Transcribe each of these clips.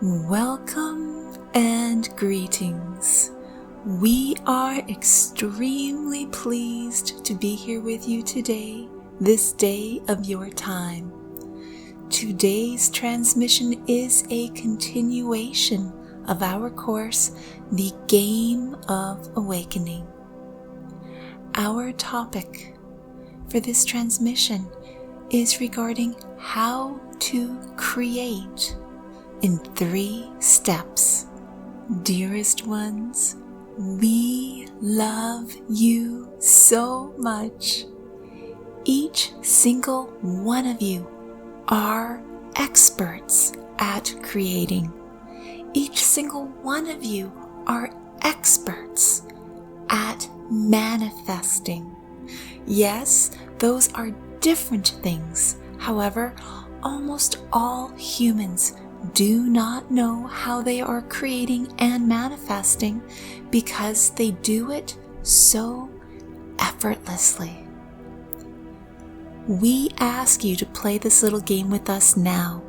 Welcome and greetings. We are extremely pleased to be here with you today, this day of your time. Today's transmission is a continuation of our course, The Game of Awakening. Our topic for this transmission is regarding how to create in 3 steps. Dearest ones, we love you so much. Each single one of you are experts at creating. Each single one of you are experts at manifesting. Yes, those are different things. However, almost all humans do not know how they are creating and manifesting because they do it so effortlessly. We ask you to play this little game with us now.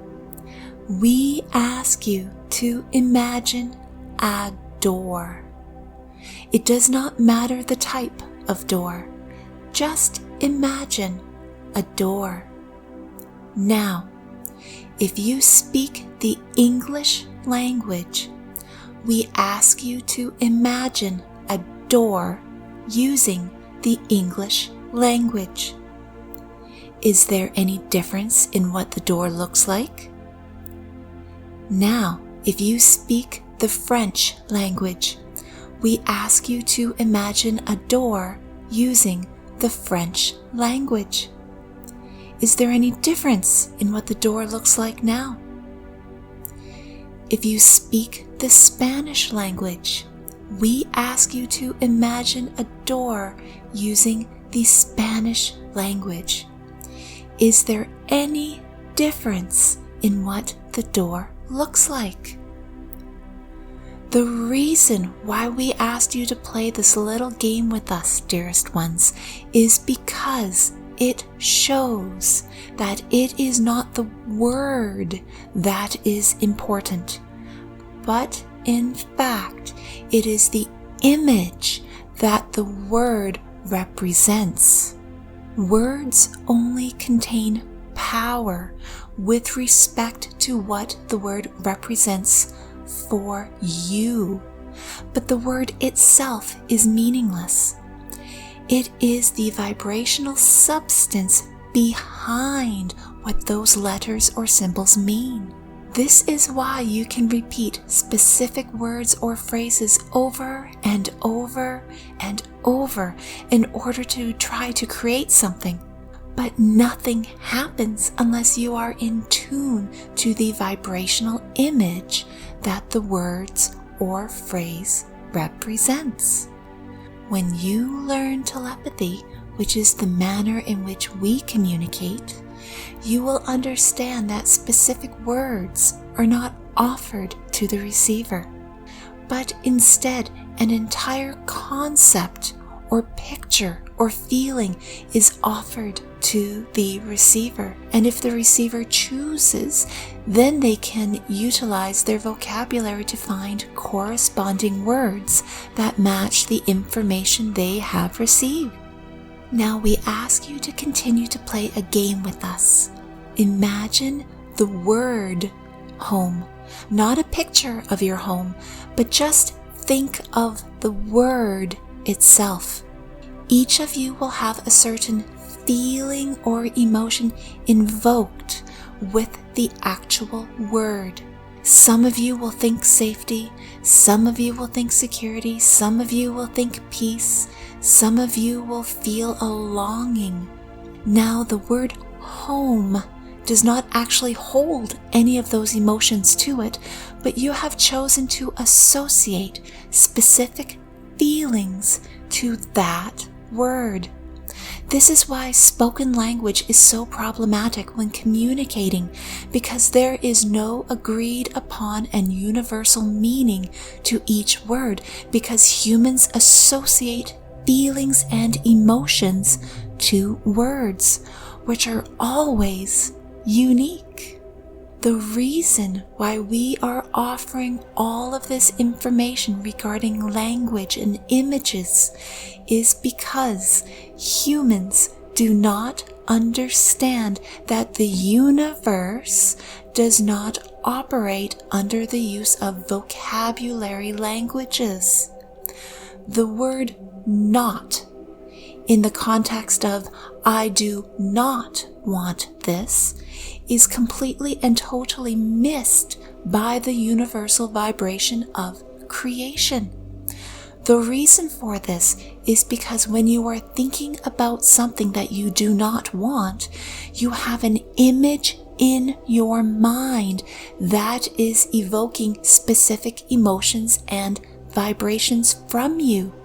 We ask you to imagine a door. It does not matter the type of door. Just imagine a door. Now, if you speak the English language, we ask you to imagine a door using the English language. Is there any difference in what the door looks like? Now, if you speak the French language, we ask you to imagine a door using the French language. Is there any difference in what the door looks like now? If you speak the Spanish language, we ask you to imagine a door using the Spanish language. Is there any difference in what the door looks like? The reason why we asked you to play this little game with us, dearest ones, is because it shows that it is not the word that is important, but in fact, it is the image that the word represents. Words only contain power with respect to what the word represents for you, but the word itself is meaningless. It is the vibrational substance behind what those letters or symbols mean. This is why you can repeat specific words or phrases over and over and over in order to try to create something. But nothing happens unless you are in tune to the vibrational image that the words or phrase represents. When you learn telepathy, which is the manner in which we communicate, you will understand that specific words are not offered to the receiver, but instead an entire concept or picture or feeling is offered to the receiver. And if the receiver chooses, then they can utilize their vocabulary to find corresponding words that match the information they have received. Now we ask you to continue to play a game with us. Imagine the word home, not a picture of your home, but just think of the word itself. Each of you will have a certain feeling or emotion invoked with the actual word. Some of you will think safety, some of you will think security, some of you will think peace, some of you will feel a longing. Now the word home does not actually hold any of those emotions to it, but you have chosen to associate specific feelings to that word. This is why spoken language is so problematic when communicating, because there is no agreed upon and universal meaning to each word, because humans associate feelings and emotions to words, which are always unique. The reason why we are offering all of this information regarding language and images is because humans do not understand that the universe does not operate under the use of vocabulary languages. The word not, in the context of I do not want this, is completely and totally missed by the universal vibration of creation. The reason for this is because when you are thinking about something that you do not want, you have an image in your mind that is evoking specific emotions and vibrations from you.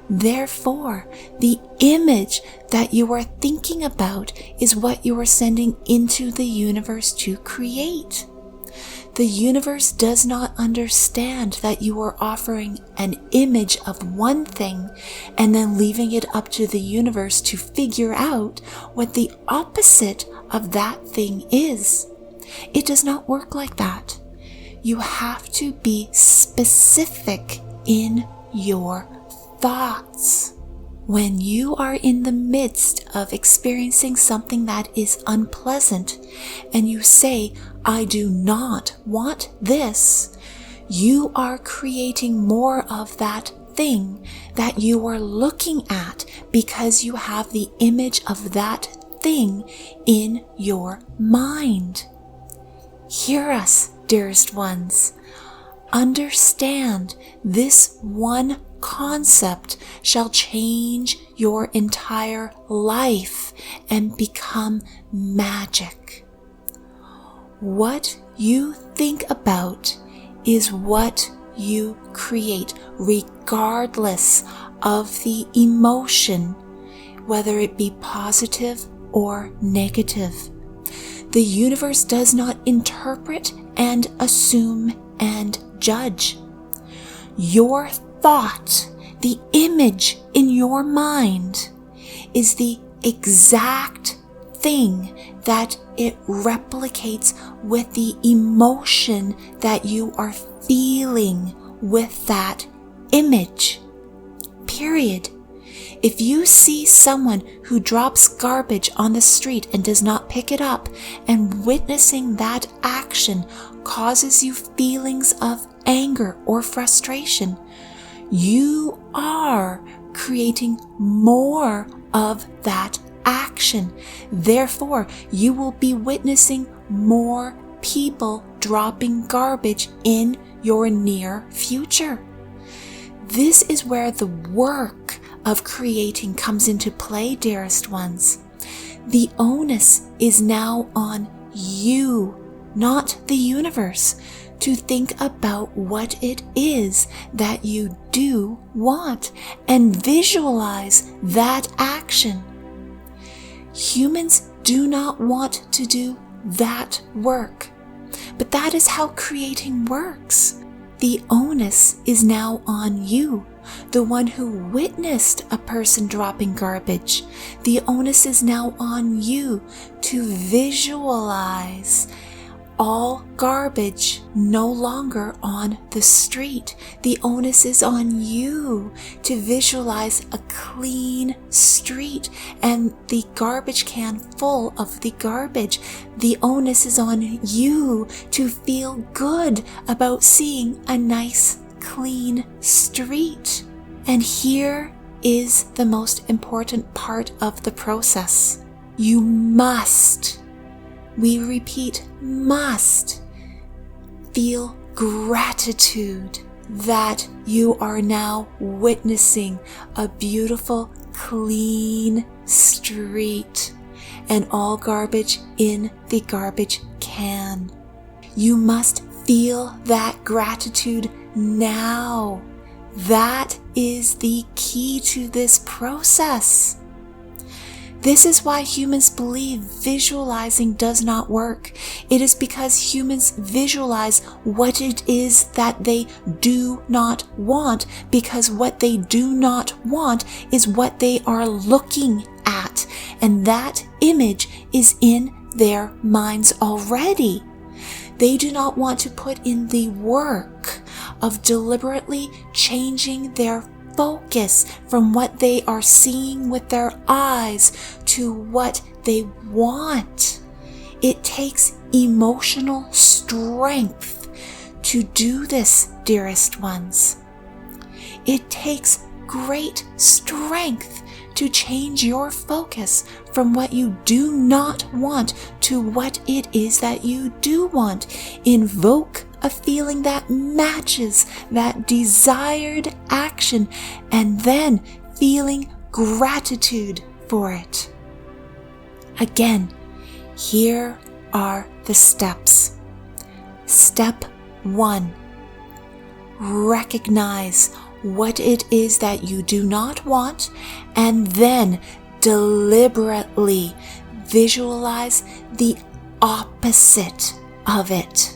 Therefore, the image that you are thinking about is what you are sending into the universe to create. The universe does not understand that you are offering an image of one thing and then leaving it up to the universe to figure out what the opposite of that thing is. It does not work like that. You have to be specific in your thoughts. When you are in the midst of experiencing something that is unpleasant and you say, I do not want this, you are creating more of that thing that you are looking at because you have the image of that thing in your mind. Hear us, dearest ones. Understand this one concept shall change your entire life and become magic. What you think about is what you create, regardless of the emotion, whether it be positive or negative. The universe does not interpret and assume and judge. Your thought, the image in your mind, is the exact thing that it replicates with the emotion that you are feeling with that image. Period. If you see someone who drops garbage on the street and does not pick it up, and witnessing that action causes you feelings of anger or frustration, you are creating more of that action. Therefore, you will be witnessing more people dropping garbage in your near future. This is where the work of creating comes into play, dearest ones. The onus is now on you, not the universe, to think about what it is that you do want and visualize that action. Humans do not want to do that work, but that is how creating works. The onus is now on you, the one who witnessed a person dropping garbage. The onus is now on you to visualize all garbage no longer on the street. The onus is on you to visualize a clean street and the garbage can full of the garbage. The onus is on you to feel good about seeing a nice, clean street. And here is the most important part of the process. You must, we repeat, must feel gratitude that you are now witnessing a beautiful, clean street and all garbage in the garbage can. You must feel that gratitude now. That is the key to this process. This is why humans believe visualizing does not work. It is because humans visualize what it is that they do not want, because what they do not want is what they are looking at, and that image is in their minds already. They do not want to put in the work of deliberately changing their focus from what they are seeing with their eyes to what they want. It takes emotional strength to do this, dearest ones. It takes great strength to change your focus from what you do not want to what it is that you do want. Invoke a feeling that matches that desired action, and then feeling gratitude for it. Again, here are the steps. Step 1. Recognize what it is that you do not want, and then deliberately visualize the opposite of it.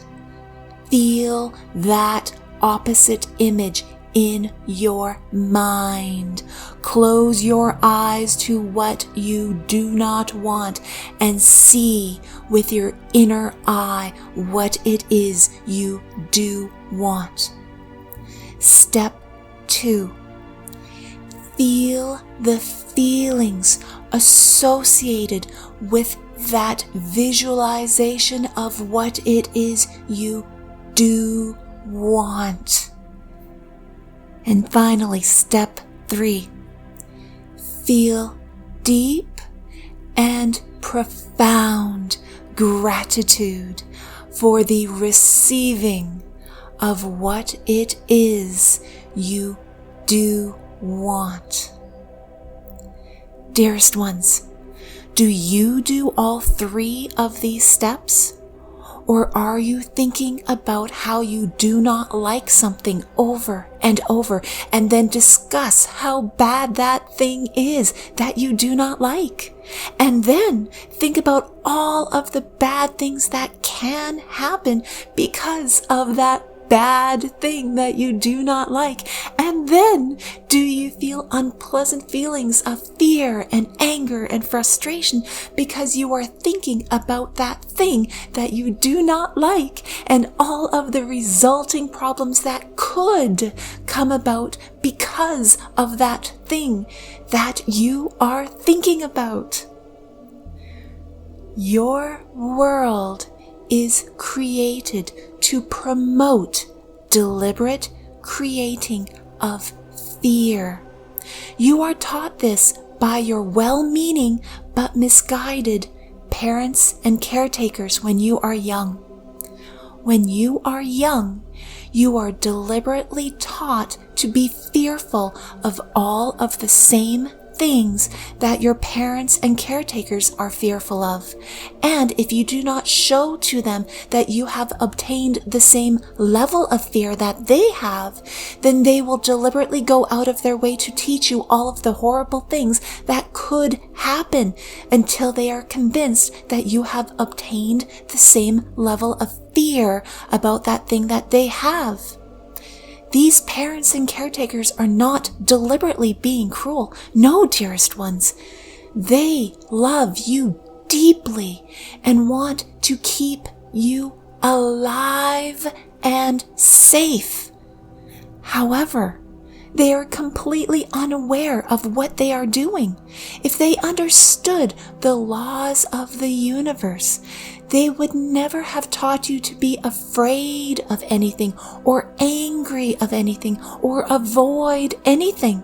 Feel that opposite image in your mind. Close your eyes to what you do not want and see with your inner eye what it is you do want. Step 2. Feel the feelings associated with that visualization of what it is you do want. And finally, step 3. Feel deep and profound gratitude for the receiving of what it is you do want. Dearest ones, do you do all 3 of these steps? Or are you thinking about how you do not like something over and over, and then discuss how bad that thing is that you do not like? And then think about all of the bad things that can happen because of that bad thing that you do not like. And then do you feel unpleasant feelings of fear and anger and frustration because you are thinking about that thing that you do not like and all of the resulting problems that could come about because of that thing that you are thinking about? Your world is created to promote deliberate creating of fear. You are taught this by your well-meaning but misguided parents and caretakers when you are young. When you are young, you are deliberately taught to be fearful of all of the same things that your parents and caretakers are fearful of. And if you do not show to them that you have obtained the same level of fear that they have, then they will deliberately go out of their way to teach you all of the horrible things that could happen until they are convinced that you have obtained the same level of fear about that thing that they have. These parents and caretakers are not deliberately being cruel. No, dearest ones. They love you deeply and want to keep you alive and safe. However, they are completely unaware of what they are doing. If they understood the laws of the universe, they would never have taught you to be afraid of anything or angry of anything or avoid anything.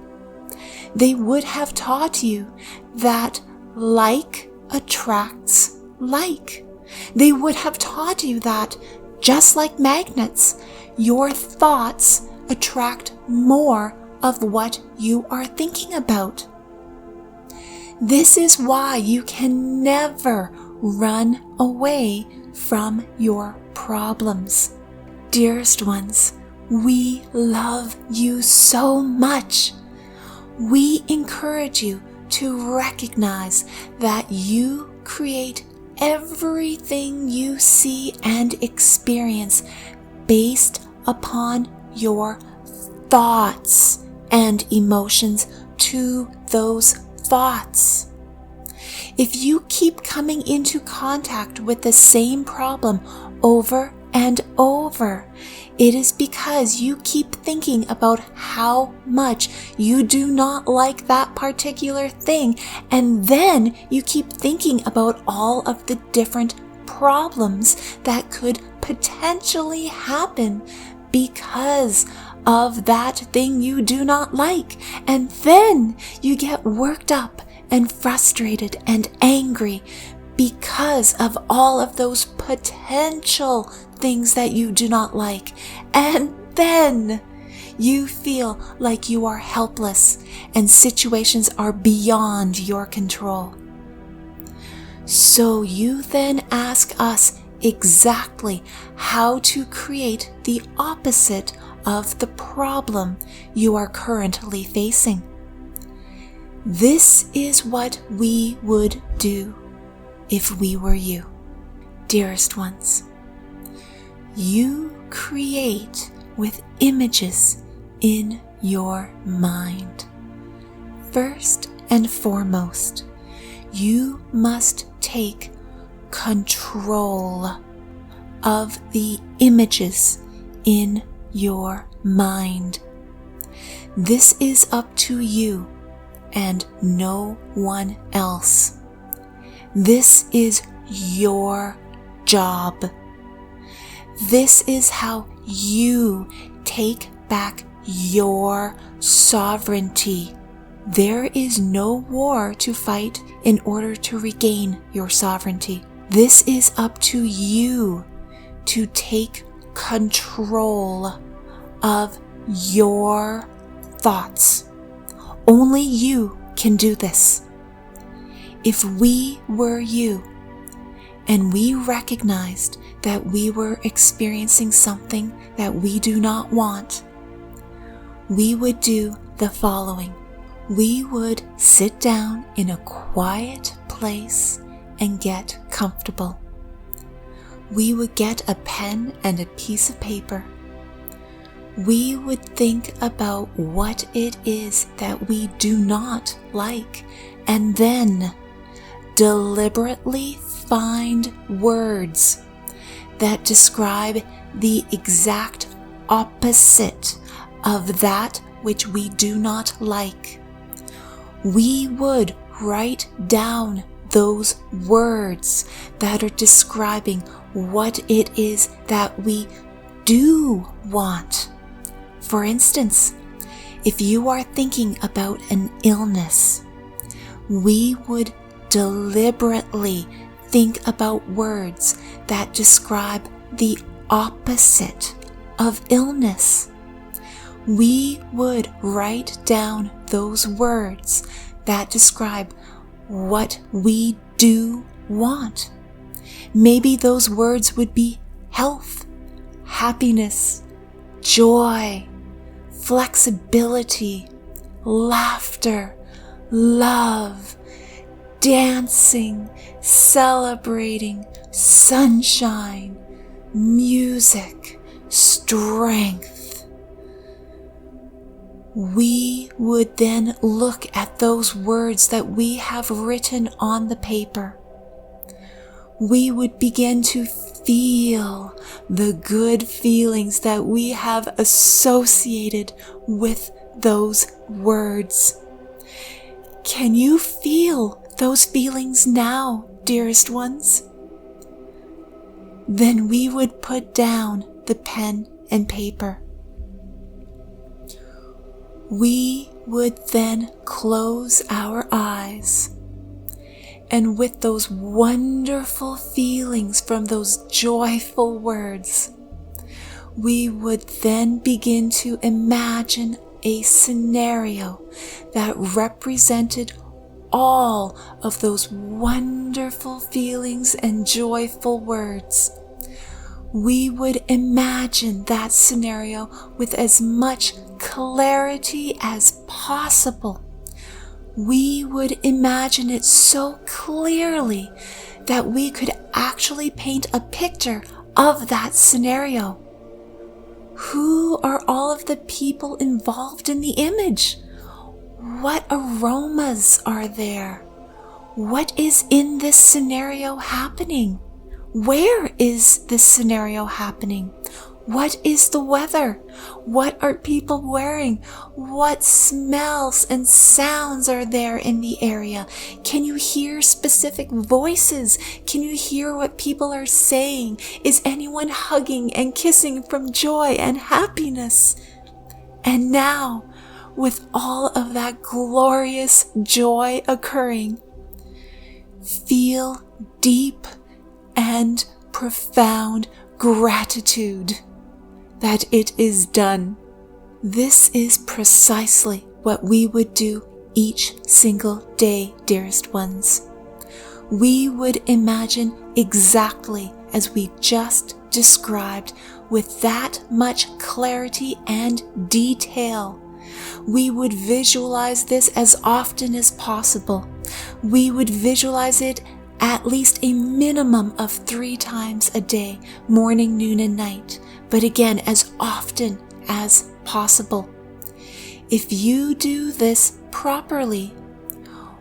They would have taught you that like attracts like. They would have taught you that, just like magnets, your thoughts attract more of what you are thinking about. This is why you can never run away from your problems. Dearest ones, we love you so much. We encourage you to recognize that you create everything you see and experience based upon your thoughts and emotions to those thoughts. If you keep coming into contact with the same problem over and over. It is because you keep thinking about how much you do not like that particular thing, and then you keep thinking about all of the different problems that could potentially happen because of that thing you do not like. And then you get worked up and frustrated and angry because of all of those potential things that you do not like. And then you feel like you are helpless and situations are beyond your control. So you then ask us exactly how to create the opposite of the problem you are currently facing. This is what we would do if we were you. Dearest ones, you create with images in your mind. First and foremost, you must take control of the images in your mind. This is up to you and no one else. This is your job. This is how you take back your sovereignty. There is no war to fight in order to regain your sovereignty. This is up to you to take control of your thoughts. Only you can do this. If we were you and we recognized that we were experiencing something that we do not want, we would do the following. We would sit down in a quiet place and get comfortable. We would get a pen and a piece of paper. We would think about what it is that we do not like, and then deliberately find words that describe the exact opposite of that which we do not like. We would write down those words that are describing what it is that we do want. For instance, if you are thinking about an illness, we would deliberately think about words that describe the opposite of illness. We would write down those words that describe what we do want. Maybe those words would be health, happiness, joy, flexibility, laughter, love, dancing, celebrating, sunshine, music, strength. We would then look at those words that we have written on the paper. We would begin to feel the good feelings that we have associated with those words. Can you feel those feelings now, dearest ones? Then we would put down the pen and paper. We would then close our eyes, and with those wonderful feelings from those joyful words, we would then begin to imagine a scenario that represented all of those wonderful feelings and joyful words. We would imagine that scenario with as much clarity as possible. We would imagine it so clearly that we could actually paint a picture of that scenario. Who are all of the people involved in the image? What aromas are there? What is in this scenario happening? Where is this scenario happening? What is the weather? What are people wearing? What smells and sounds are there in the area? Can you hear specific voices? Can you hear what people are saying? Is anyone hugging and kissing from joy and happiness? And now, with all of that glorious joy occurring, feel deep and profound gratitude that it is done. This is precisely what we would do each single day, dearest ones. We would imagine exactly as we just described, with that much clarity and detail. We would visualize this as often as possible. We would visualize it at least a minimum of 3 times a day, morning, noon, and night, but again, as often as possible. If you do this properly,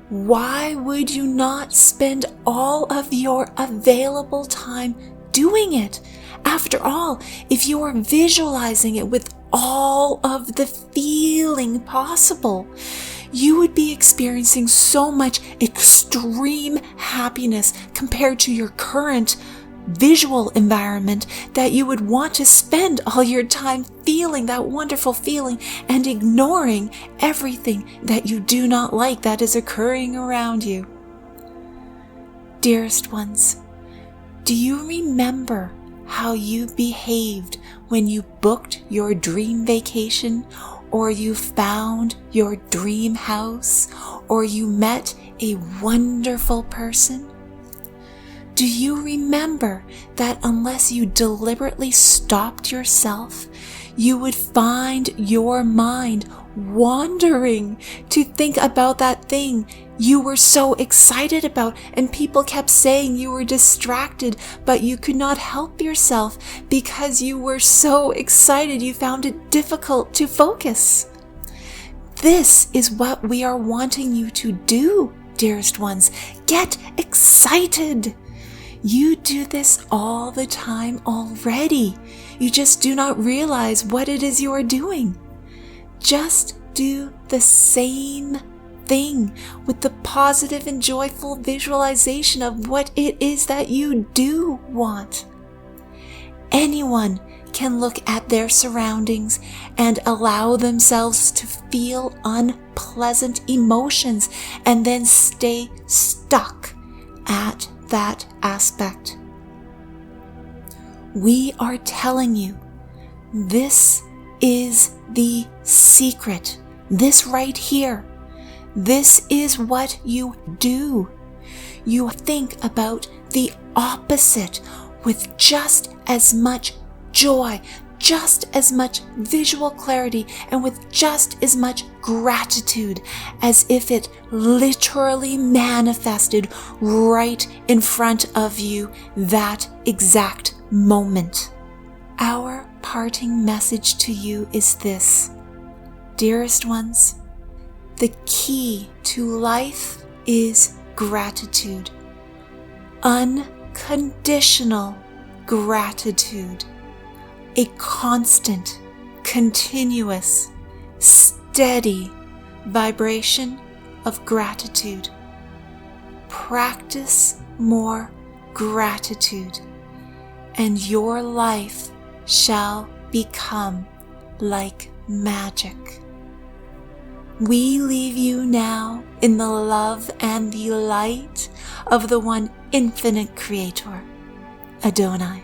why would you not spend all of your available time doing it? After all, if you are visualizing it with all of the feeling possible, you would be experiencing so much extreme happiness compared to your current visual environment that you would want to spend all your time feeling that wonderful feeling and ignoring everything that you do not like that is occurring around you. Dearest ones, do you remember how you behaved when you booked your dream vacation, or you found your dream house, or you met a wonderful person? Do you remember that unless you deliberately stopped yourself, you would find your mind wandering to think about that thing you were so excited about, and people kept saying you were distracted, but you could not help yourself because you were so excited you found it difficult to focus? This is what we are wanting you to do, dearest ones. Get excited. You do this all the time already. You just do not realize what it is you are doing. Just do the same thing with the positive and joyful visualization of what it is that you do want. Anyone can look at their surroundings and allow themselves to feel unpleasant emotions and then stay stuck at that aspect. We are telling you, this is the secret. This right here. This is what you do. You think about the opposite with just as much joy, just as much visual clarity, and with just as much gratitude as if it literally manifested right in front of you that exact moment. Our parting message to you is this, dearest ones. The key to life is gratitude. Unconditional gratitude. A constant, continuous, steady vibration of gratitude. Practice more gratitude, and your life shall become like magic. We leave you now in the love and the light of the one infinite Creator, Adonai.